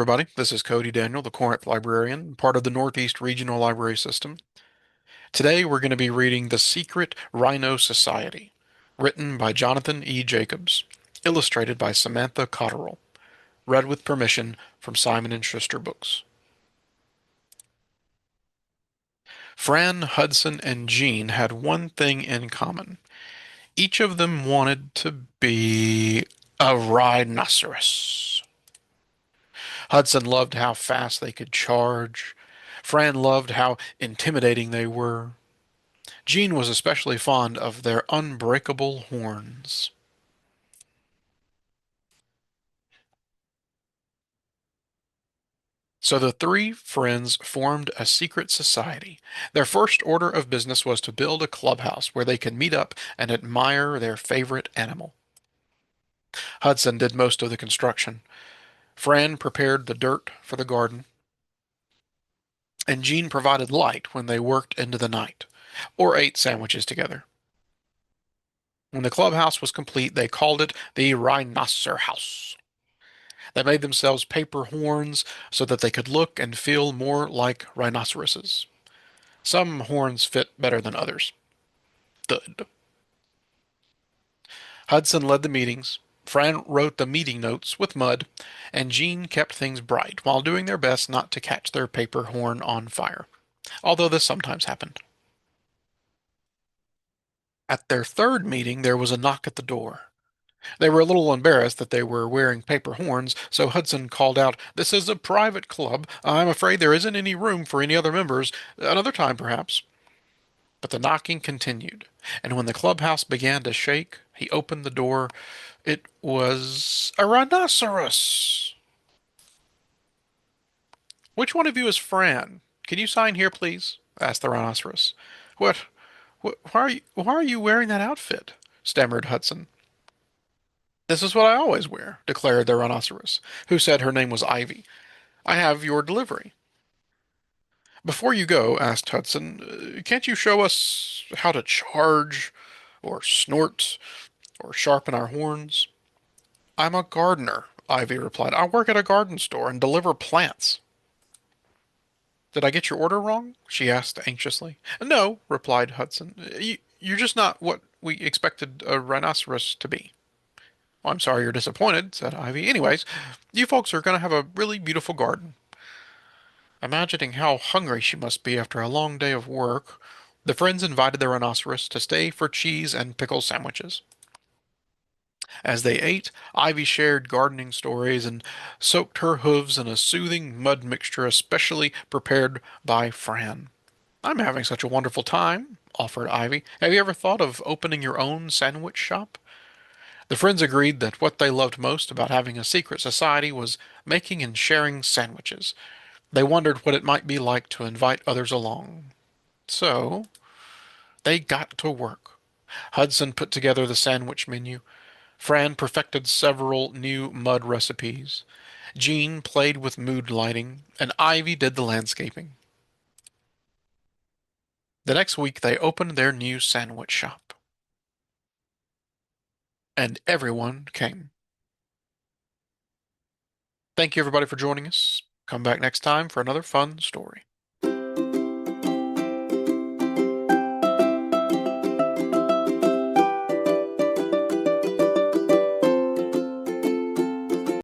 everybody. This is Cody Daniel, the Corinth Librarian, part of the Northeast Regional Library System. Today we're going to be reading The Secret Rhino Society, written by Jonathan E. Jacobs, illustrated by Samantha Cotterill, read with permission from Simon & Schuster Books. Fran, Hudson, and Jean had one thing in common. Each of them wanted to be a rhinoceros. Hudson loved how fast they could charge. Fran loved how intimidating they were. Jean was especially fond of their unbreakable horns. So the three friends formed a secret society. Their first order of business was to build a clubhouse where they could meet up and admire their favorite animal. Hudson did most of the construction. Fran prepared the dirt for the garden, and Jean provided light when they worked into the night or ate sandwiches together. When the clubhouse was complete, they called it the Rhinocer House. They made themselves paper horns so that they could look and feel more like rhinoceroses. Some horns fit better than others. Thud. Hudson led the meetings. Fran wrote the meeting notes with mud, and Jean kept things bright while doing their best not to catch their paper horn on fire, although this sometimes happened. At their third meeting, there was a knock at the door. They were a little embarrassed that they were wearing paper horns, so Hudson called out, "This is a private club. I'm afraid there isn't any room for any other members. Another time, perhaps." But the knocking continued, and when the clubhouse began to shake, he opened the door. It was a rhinoceros. "Which one of you is Fran? Can you sign here, please?" asked the rhinoceros. "What? Why are you wearing that outfit?" stammered Hudson. "This is what I always wear," declared the rhinoceros, who said her name was Ivy. "I have your delivery." "Before you go," asked Hudson, "can't you show us how to charge, or snort, or sharpen our horns?" "I'm a gardener," Ivy replied. "I work at a garden store and deliver plants." "Did I get your order wrong?" she asked anxiously. "No," replied Hudson. You're just not what we expected a rhinoceros to be." "Well, I'm sorry you're disappointed," said Ivy. "Anyways, you folks are going to have a really beautiful garden." Imagining how hungry she must be after a long day of work, the friends invited the rhinoceros to stay for cheese and pickle sandwiches. As they ate, Ivy shared gardening stories and soaked her hooves in a soothing mud mixture especially prepared by Fran. "I'm having such a wonderful time," offered Ivy. "Have you ever thought of opening your own sandwich shop?" The friends agreed that what they loved most about having a secret society was making and sharing sandwiches. They wondered what it might be like to invite others along. So they got to work. Hudson put together the sandwich menu. Fran perfected several new mud recipes. Jean played with mood lighting, and Ivy did the landscaping. The next week they opened their new sandwich shop, and everyone came. Thank you everybody for joining us. Come back next time for another fun story.